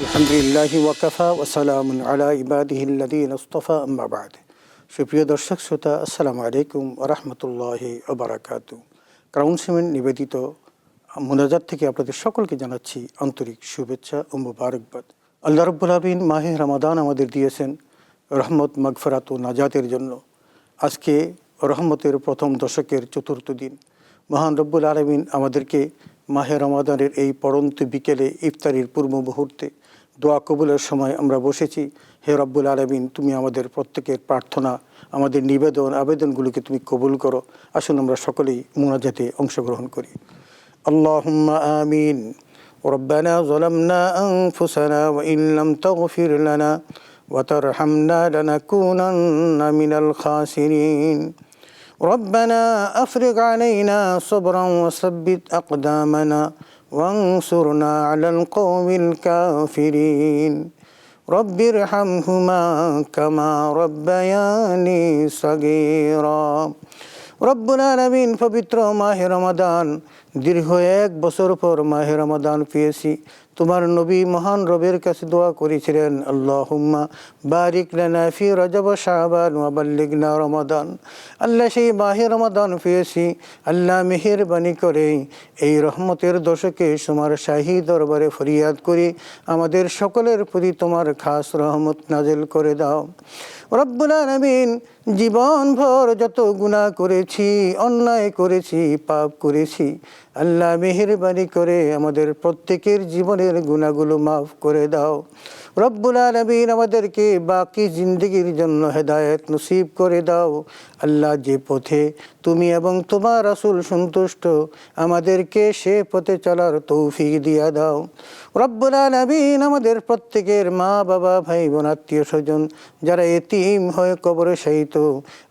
আলহামদুলিল্লাহি ওয়াকাফা ওয়াসালামুন আলা ইবাদিহিল্লাযীনা ইসতাফা আম্মা বা'দ। সুপ্রিয় দর্শক শ্রোতা, আসসালামু আলাইকুম ওয়া রাহমাতুল্লাহি ওয়া বারাকাতুহু। ক্রাউন সিমেন্ট নিবেদিত মুনাজাত থেকে আপনাদের সকলকে জানাচ্ছি আন্তরিক শুভেচ্ছা ও মোবারকবাদ। আল্লাহ রাব্বুল আলামিন মাহে রমাদান আমাদের দিয়েছেন রহমত, মাগফিরাত ও নাজাতের জন্য। আজকে রহমতের প্রথম দশকের চতুর্থ দিন। মহান রব্বুল আলামিন আমাদেরকে মাহে রমাদানের এই পড়ন্ত বিকেলে ইফতারির পূর্ব মুহূর্তে দোয়া কবুলের সময় আমরা বসেছি। হে রব্বুল আলামিন, তুমি আমাদের প্রত্যেকের প্রার্থনা, আমাদের নিবেদন, আবেদনগুলোকে তুমি কবুল করো। আসুন আমরা সকলেই মুনাজাতে অংশগ্রহণ করি। আল্লাহুম্মা আমিন। রব্বানা যালামনা আনফুসানা ওয়া ইন লাম তাগফির লানা ওয়া তারহামনা লানাকুনান্না মিনাল খাসিরিন। ربنا أفرغ علينا صبرا وثبت أقدامنا وانصرنا على القوم الكافرين رب ارحمهما كما ربياني صغيرا। রব্বুল আলামিন, পবিত্র মাহে রমাদান, দীর্ঘ 1 বছর পর মাহে রমাদান পেয়েছি। তোমার নবী মহান রবের কাছে দোয়া করেছিলেন, আল্লাহুম্মা বারিক লানা ফি রজব শাবান ওয়া বাল্লিগনা রমাদান। আল্লাহ, সেই মাহে রমাদান পেয়েছি। আল্লাহ, মেহেরবানি করে এই রহমতের দশকে তোমার শাহী দরবারে ফরিয়াদ করি, আমাদের সকলের প্রতি তোমার খাস রহমত নাজিল করে দাও। রব্বুল আলামিন, জীবনভর যত গুনাহ করেছি, অন্যায় করেছি, পাপ করেছি, আল্লাহ মেহেরবানি করে আমাদের প্রত্যেকের জীবনের গুনাহগুলো মাফ করে দাও। রব্বুল আলামিন, আমাদেরকে বাকি জিন্দগির জন্য হেদায়েত নসিব করে দাও। আল্লাহ, যে পথে তুমি এবং তোমার রাসূল সন্তুষ্ট, আমাদেরকে সে পথে চলার তৌফিক দিয়া দাও। রব্বুল আলামিন, আমাদের প্রত্যেকের মা বাবা, ভাই বোন, আত্মীয় স্বজন যারা এতিম হয়ে কবরে শায়িত,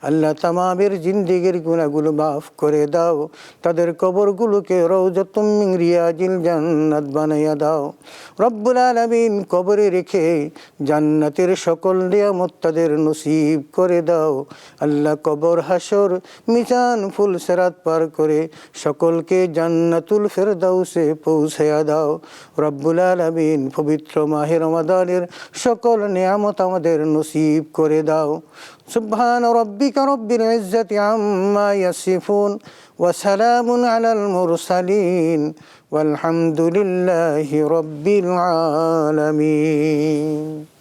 আল্লাহ তামামের জিন্দেগির গুনাহগুলো মাফ করে দাও। তাদের কবরগুলোকে রওজাতুম মিন রিয়াজিল জান্নাত বানাইয়া দাও। রব্বুল আলামিন, কবরে রেখে জান্নাতের সকল নিয়ামত তাদের নসিব করে দাও। আল্লাহ, কবর, হাসর, মিজান, ফুল সিরাত পার করে সকলকে জান্নাতুল ফেরদাউসে পৌঁছায়া দাও। রব্বুল আলামিন, পবিত্র মাহে রমাদানের সকল নিয়ামত আমাদের নসিব করে দাও। সুবহান রাব্বিকা রব্বিল ইজ্জাতি আম্মা ইয়াসিফুন ওয়া সালামুন আলাল মুরসালিন ওয়ালহামদুলিল্লাহি রব্বিল আলামিন।